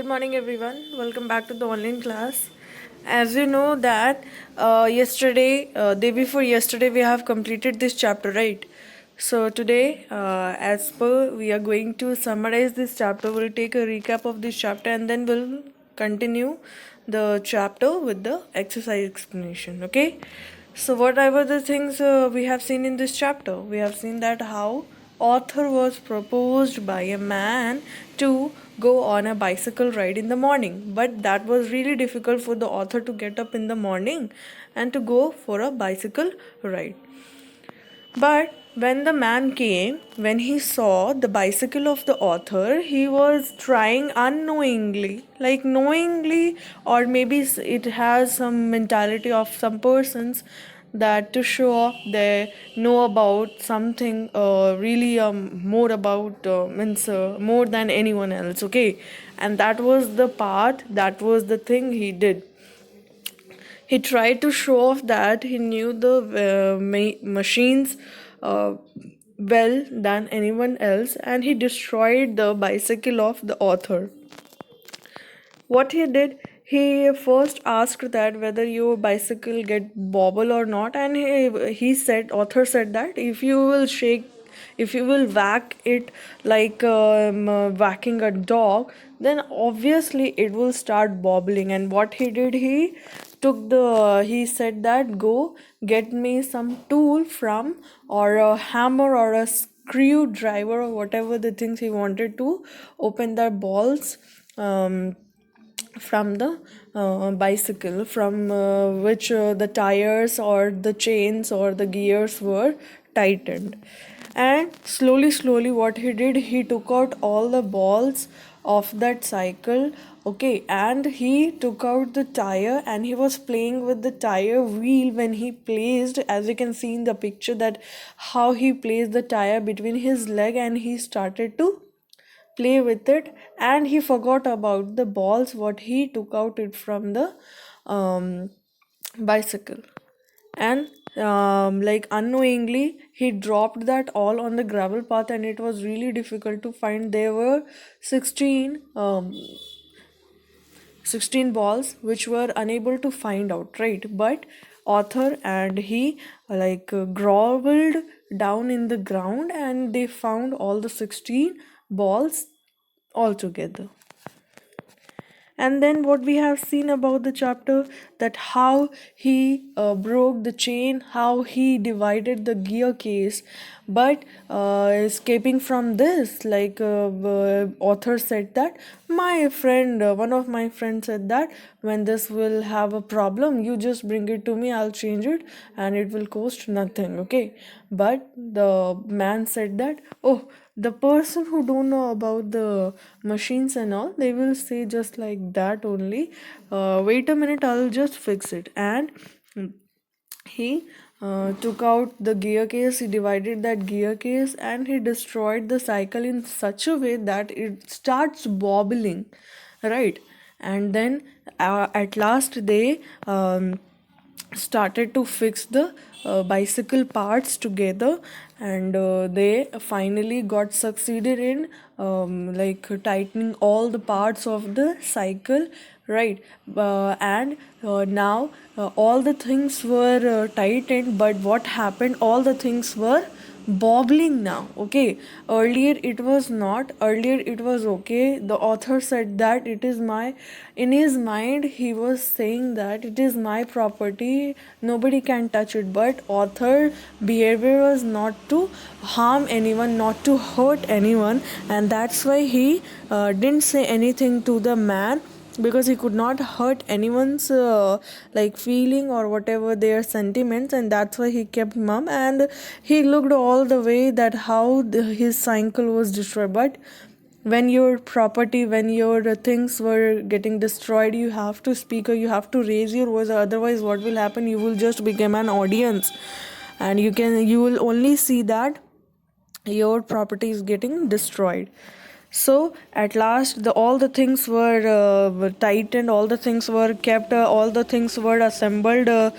morning everyone. Welcome back to the online class. As you know that day before yesterday, we have completed this chapter, right? So today, as per we are going to summarize this chapter. We'll take a recap of this chapter and then we'll continue the chapter with the exercise explanation. Okay. So what are the things we have seen in this chapter? We have seen that how author was proposed by a man to go on a bicycle ride in the morning, but that was really difficult for the author to get up in the morning and to go for a bicycle ride. But when the man came, when he saw the bicycle of the author, he was trying unknowingly, like knowingly, or maybe it has some mentality of some persons that to show off they know about something really more about means more than anyone else. Okay, and that was the part, that was the thing he did. He tried to show off that he knew the machines uh, well than anyone else, and he destroyed the bicycle of the author. What he did, he first asked that whether your bicycle get bobble or not, and he said, author said that if you will shake, if you will whack it like whacking a dog, then obviously it will start bobbling. And what he did, he said that go get me some tool from, or a hammer or a screwdriver or whatever the things he wanted to open the balls from the bicycle, from which the tires or the chains or the gears were tightened. And slowly what he did, he took out all the balls of that cycle. Okay, and he took out the tire and he was playing with the tire wheel when he placed, as you can see in the picture, that how he placed the tire between his leg and he started to play with it, and he forgot about the balls what he took out it from the um, bicycle. And like unknowingly he dropped that all on the gravel path, and it was really difficult to find. There were 16 balls which were unable to find out, right? But author and he groveled down in the ground and they found all the 16 balls altogether. And then what we have seen about the chapter, that how he broke the chain, how he divided the gear case. But escaping from this, author said that my friend, one of my friends said that when this will have a problem, you just bring it to me, I'll change it and it will cost nothing. Okay, but the man said that, oh, the person who don't know about the machines and all, they will say just like that only, wait a minute, I'll just fix it. And he took out the gear case, he divided that gear case, and he destroyed the cycle in such a way that it starts bobbling, right? And then at last they started to fix the bicycle parts together, and they finally got succeeded in tightening all the parts of the cycle, right? And now all the things were tightened, but what happened, all the things were bobbling now. Okay, earlier it was not, earlier it was okay. The author said that it is my, in his mind he was saying that it is my property, nobody can touch it. But author behavior was not to harm anyone, not to hurt anyone, and that's why he didn't say anything to the man, because he could not hurt anyone's feeling or whatever their sentiments, and that's why he kept mum. And he looked all the way that how his cycle was destroyed. But when your property, when your things were getting destroyed, you have to speak, or you have to raise your voice. Otherwise what will happen, you will just become an audience, and you will only see that your property is getting destroyed. So at last all the things were tightened, all the things were kept, all the things were assembled as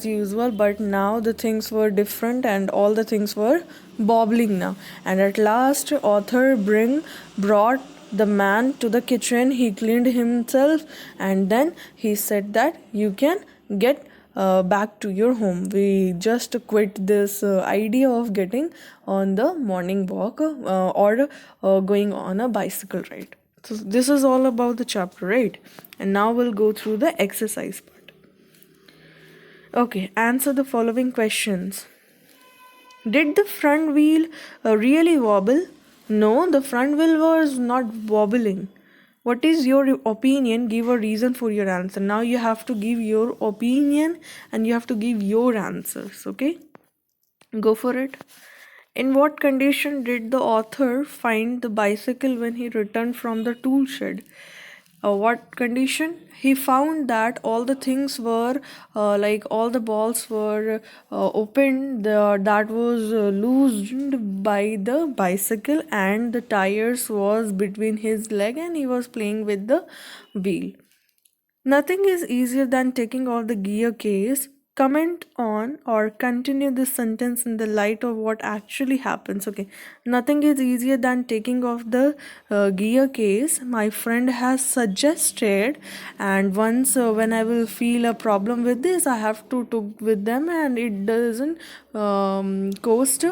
usual. But now the things were different and all the things were bobbling now. And at last author brought the man to the kitchen. He cleaned himself, and then he said that you can get back to your home. We just quit this idea of getting on the morning walk or going on a bicycle ride. So this is all about the chapter, right? And now we'll go through the exercise part. Okay, answer the following questions. Did the front wheel really wobble? No, the front wheel was not wobbling. What is your opinion? Give a reason for your answer. Now you have to give your opinion and you have to give your answers, okay? Go for it. In what condition did the author find the bicycle when he returned from the tool shed? What condition? He found that all the things were like all the balls were opened, that was loosened by the bicycle, and the tires was between his leg, and he was playing with the wheel. Nothing is easier than taking off the gear case. Comment on or continue this sentence in the light of what actually happens. Okay, nothing is easier than taking off the gear case. My friend has suggested, and once when I will feel a problem with this, I have to talk with them, and it doesn't cost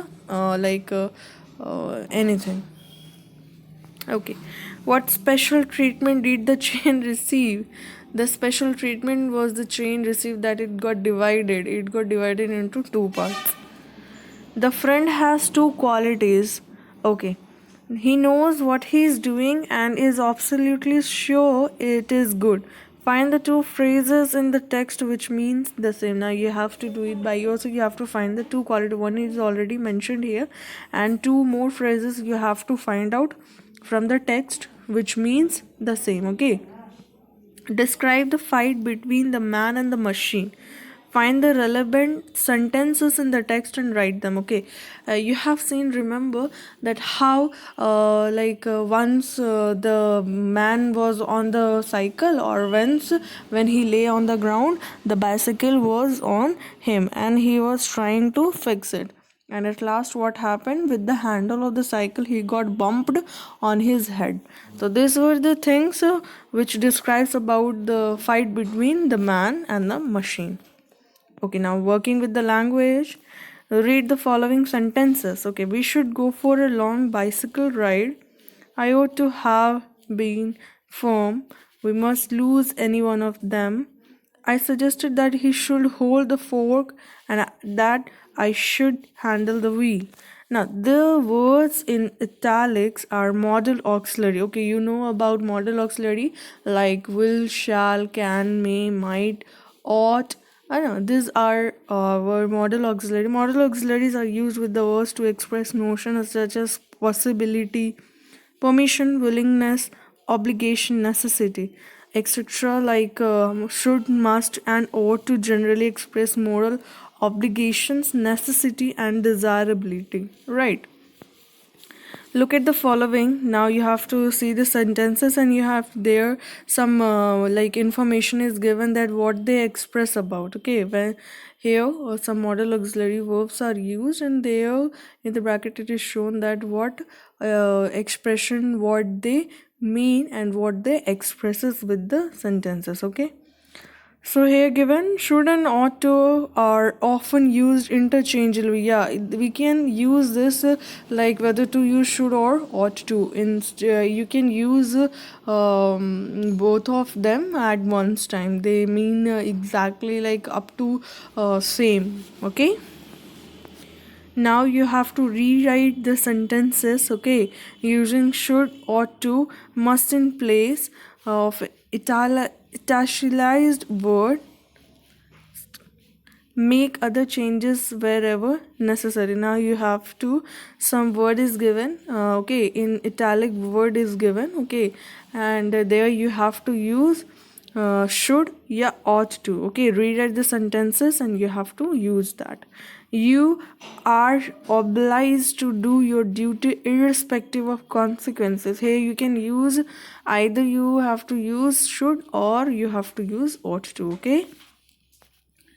anything. Okay. What special treatment did the chain receive? The special treatment was the chain received that it got divided. It got divided into two parts. The friend has two qualities. Okay. He knows what he is doing and is absolutely sure it is good. Find the two phrases in the text which means the same. Now you have to do it by yourself. You have to find the two quality. One is already mentioned here, and two more phrases you have to find out from the text which means the same. Okay. Describe the fight between the man and the machine. Find the relevant sentences in the text and write them. Okay, you have seen, remember that how once the man was on the cycle, or once when he lay on the ground, the bicycle was on him and he was trying to fix it, and at last what happened with the handle of the cycle, he got bumped on his head. So these were the things which describes about the fight between the man and the machine. Okay, now working with the language, read the following sentences. Okay, we should go for a long bicycle ride. I ought to have been firm. We must lose any one of them. I suggested that he should hold the fork and that I should handle the wheel. Now, the words in italics are modal auxiliary. Okay, you know about modal auxiliary like will, shall, can, may, might, ought. I know these are were modal auxiliary. Modal auxiliaries are used with the verbs to express notions such as possibility, permission, willingness, obligation, necessity, etc. Like should, must, and ought to generally express moral obligations, necessity, and desirability. Right. Look at the following. Now you have to see the sentences, and you have there some information is given that what they express about. Okay, when here some modal auxiliary verbs are used, and there in the bracket it is shown that what expression, what they mean, and what they expresses with the sentences. Okay. So here given should and ought to are often used interchangeably. Yeah, we can use this like whether to use should or ought to. You can use both of them at once time. They mean exactly like up to same. Okay. Now you have to rewrite the sentences. Okay, using should, ought to, must in place of italicized word. Make other changes wherever necessary. Now you have to, some word is given, okay, in italic word is given, okay, and there you have to use should, yeah, ought to. Okay, rewrite the sentences and you have to use that. You are obliged to do your duty irrespective of consequences. Here you can use either, you have to use should or you have to use ought to. Okay,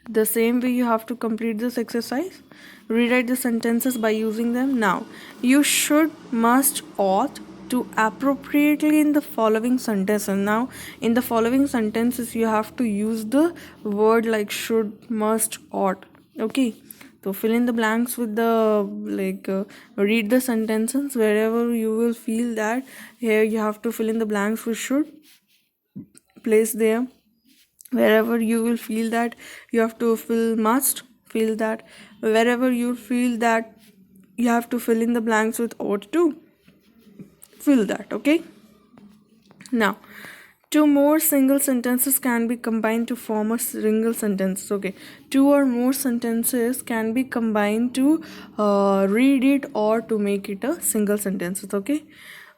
the same way you have to complete this exercise. Rewrite the sentences by using them. Now, you should, must, ought to appropriately in the following sentences. Now, in the following sentences, you have to use the word like should, must, ought. Okay. So fill in the blanks with the read the sentences wherever you will feel that here you have to fill in the blanks with should, place there. Wherever you will feel that you have to fill must, feel that. Wherever you feel that you have to fill in the blanks with ought to, fill that. Okay. Now, two more single sentences can be combined to form a single sentence. Okay, two or more sentences can be combined to read it or to make it a single sentence. Okay,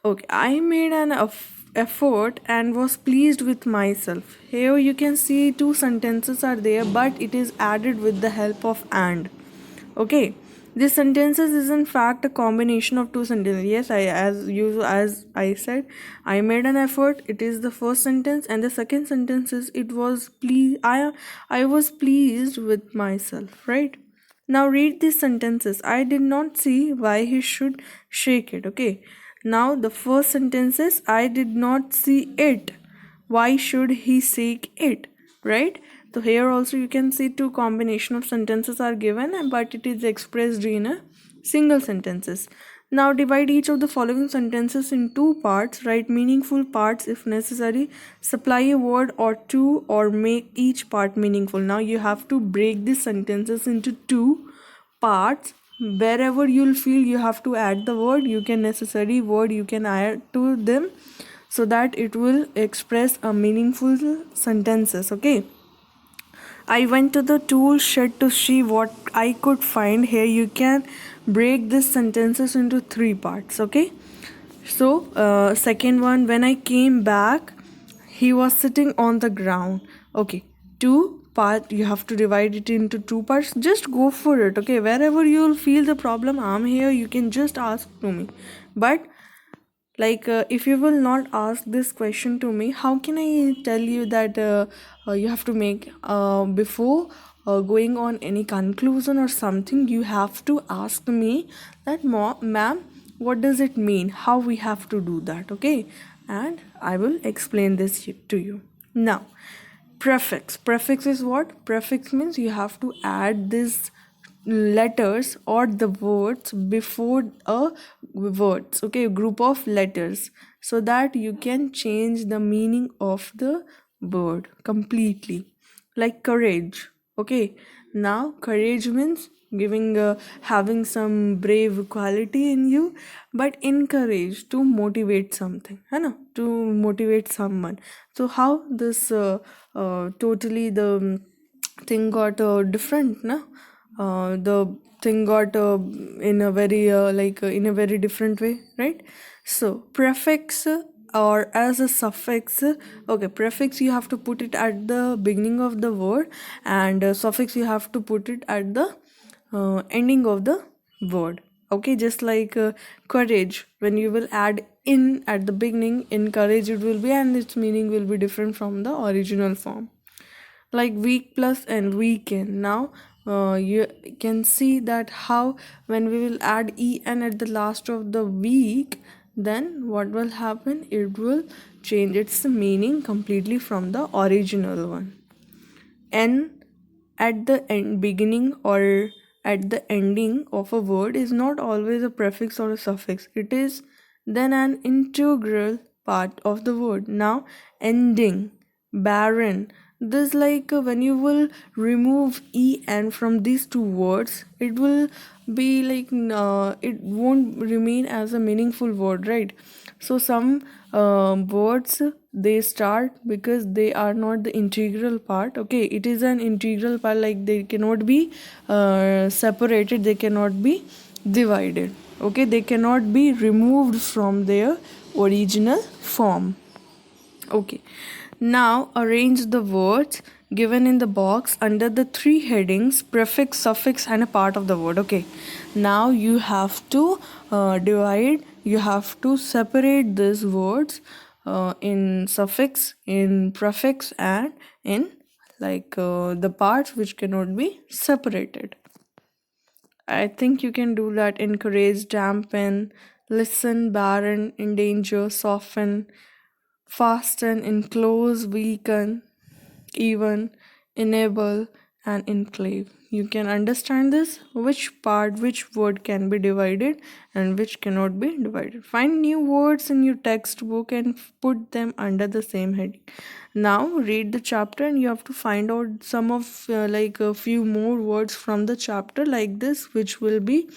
okay. I made an effort and was pleased with myself. Here you can see two sentences are there, but it is added with the help of and. Okay, this sentences is in fact a combination of two sentences. Yes, as I said, I made an effort. It is the first sentence, and the second sentence is it was I was pleased with myself. Right. Now read these sentences. I did not see why he should shake it. Okay. Now the first sentence is I did not see it. Why should he shake it? Right. So here also you can see two combination of sentences are given, but it is expressed in a single sentences. Now divide each of the following sentences in two parts. Write meaningful parts if necessary. Supply a word or two or make each part meaningful. Now you have to break these sentences into two parts. Wherever you'll feel you have to add the word, you can necessary word you can add to them so that it will express a meaningful sentences. Okay. I went to the tool shed to see what I could find. Here you can break these sentences into three parts. Okay. So second one, when I came back, he was sitting on the ground. Okay. Two part, you have to divide it into two parts. Just go for it. Okay. Wherever you'll feel the problem, I'm here. You can just ask to me. But if you will not ask this question to me, how can I tell you that you have to make before going on any conclusion or something, you have to ask me that ma'am, what does it mean, how we have to do that. Okay, and I will explain this to you. Now, prefix is what? Prefix means you have to add this letters or the words before a words, okay, group of letters, so that you can change the meaning of the word completely. Like courage. Okay, now courage means giving having some brave quality in you, but encourage to motivate something, है ना, to motivate someone. So how this totally the thing got different, na? The thing got in a very in a very different way, right? So prefix or as a suffix. Okay, prefix you have to put it at the beginning of the word, and suffix you have to put it at the ending of the word. Okay, just like courage, when you will add in at the beginning, in courage it will be, and its meaning will be different from the original form. Like week plus and weekend. Now you can see that how when we will add en at the last of the week, then what will happen, it will change its meaning completely from the original one. N at the end beginning or at the ending of a word is not always a prefix or a suffix. It is then an integral part of the word. Now ending, barren, this when you will remove en from these two words, it will be it won't remain as a meaningful word, right? So some words, they start because they are not the integral part. Okay, it is an integral part, like they cannot be separated, they cannot be divided. Okay, they cannot be removed from their original form. Okay, now arrange the words given in the box under the three headings: prefix, suffix, and a part of the word. Okay, now you have to divide, you have to separate these words in suffix, in prefix, and in the parts which cannot be separated. I think you can do that. Encourage, dampen, listen, barren, endanger, soften, fasten, enclose, weaken, even, enable, and enclave. You can understand this, which part, which word can be divided and which cannot be divided. Find new words in your textbook and put them under the same heading. Now read the chapter and you have to find out some of like a few more words from the chapter like this, which will be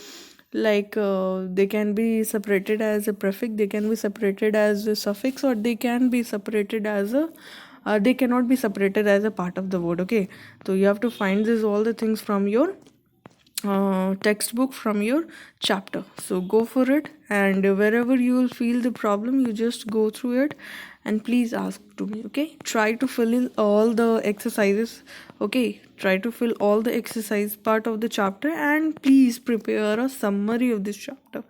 like they can be separated as a prefix, they can be separated as a suffix, or they can be separated as a they cannot be separated as a part of the word. Okay, so you have to find this all the things from your textbook, from your chapter. So go for it, and wherever you will feel the problem, you just go through it and please ask to me. Okay, try to fill in all the exercises. Okay, try to fill all the exercise part of the chapter, and please prepare a summary of this chapter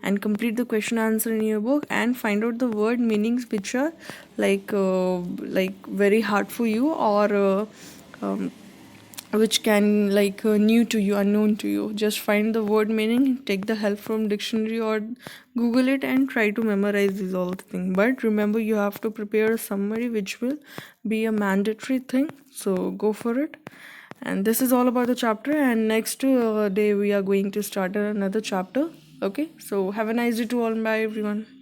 and complete the question answer in your book, and find out the word meanings which are like very hard for you, or um, which can like new to you, unknown to you. Just find the word meaning, take the help from dictionary or google it, and try to memorize these all the thing. But remember, you have to prepare a summary which will be a mandatory thing, so go for it. And this is all about the chapter, and next day we are going to start another chapter. Okay, so have a nice day to all. Bye everyone.